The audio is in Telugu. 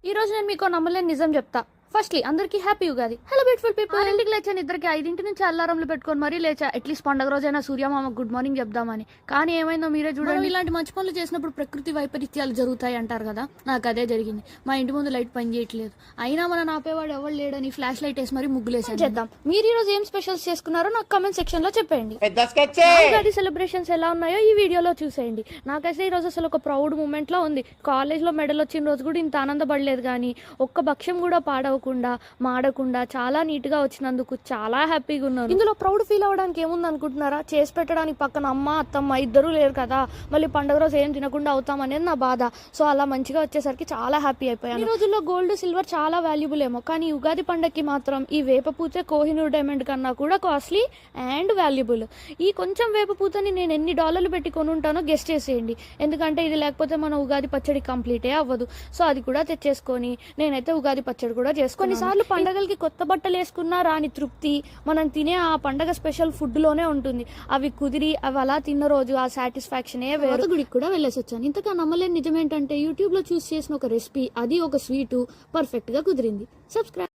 ఈ రోజు నేను మీకు నమ్మలేని నిజం చెప్తా. ఫస్ట్లీ అందరికీ happy Ugadi. Hello beautiful people. ఇంటికి లేచాను, ఇద్దరికి 5 నుంచి అలారంలు పెట్టుకొని మరీ లేచా. అట్లీస్ట్ పండుగ రోజైనా సూర్యమామ గుడ్ మార్నింగ్ చెప్దామని. కానీ ఏమైందో మీరే చూడండి. ఇలాంటి మంచి పనులు చేసినప్పుడు ప్రకృతి వైపరీత్యాలు జరుగుతాయి అంటారు కదా, నాకు అదే జరిగింది. మా ఇంటి ముందు లైట్ పని చేయట్లేదు, అయినా మన ఆపేవాడు ఎవరు లేడని ఫ్లాష్ లైట్ వేసి మరీ ముగ్గులేసాను. చేద్దాం. మీరు ఈ రోజు ఏం స్పెషల్స్ చేసుకున్నారో నాకు కామెంట్ సెక్షన్ లో చెప్పండి. ఉగాది సెలబ్రేషన్స్ ఎలా ఉన్నాయో ఈ వీడియోలో చూసేయండి. నాకైతే ఈ రోజు అసలు ఒక ప్రౌడ్ మూమెంట్ లో ఉంది. కాలేజ్ లో మెడల్ వచ్చిన రోజు కూడా ఇంత ఆనందపడలేదు, కానీ ఒక్క భక్ష్యం కూడా పాడవకుండా మాడకుండా చాలా నీట్ గా వచ్చినందుకు చాలా హ్యాపీగా ఉన్నాను. ఇందులో ప్రౌడ్ ఫీల్ అవ్వడానికి ఏముంది అనుకుంటున్నారా? చేసి పెట్టడానికి పక్కన అమ్మ అత్తమ్మ ఇద్దరు లేరు కదా, మళ్ళీ పండుగ రోజు ఏం తినకుండా అవుతాం అనేది నా బాధ. సో అలా మంచిగా వచ్చేసరికి చాలా హ్యాపీ అయిపోయాను. ఈ రోజుల్లో గోల్డ్ సిల్వర్ చాలా వాల్యుబుల్ ఏమో, కానీ ఉగాది పండగకి మాత్రం ఈ వేపపూతే కోహినూర్ డైమండ్ కన్నా కూడా కాస్ట్లీ అండ్ వాల్యుబుల్. ఈ కొంచెం వేపపూతని నేను ఎన్ని డాలర్లు పెట్టి కొనుంటానో గెస్ట్ చేసేయండి, ఎందుకంటే ఇది లేకపోతే మన ఉగాది పచ్చడి కంప్లీటే అవ్వదు. సో అది కూడా తెచ్చేసుకొని నేనైతే ఉగాది పచ్చడి కూడా చేసుకున్నాను. కొన్నిసార్లు పండగలకి కొత్త బట్టలు వేసుకున్నా రాని తృప్తి మనం తినే ఆ పండగ స్పెషల్ ఫుడ్ లోనే ఉంటుంది. అవి కుదిరి అవి అలా తిన్న రోజు ఆ సాటిస్ఫాక్షనే వేరే. గుడికి కూడా వెళ్ళేసి వచ్చాను. ఇంతగా నమ్మలేని నిజం ఏంటంటే యూట్యూబ్ లో చూస్ చేసిన ఒక రెసిపీ, అది ఒక స్వీటు పర్ఫెక్ట్ గా కుదిరింది. సబ్స్క్రైబ్.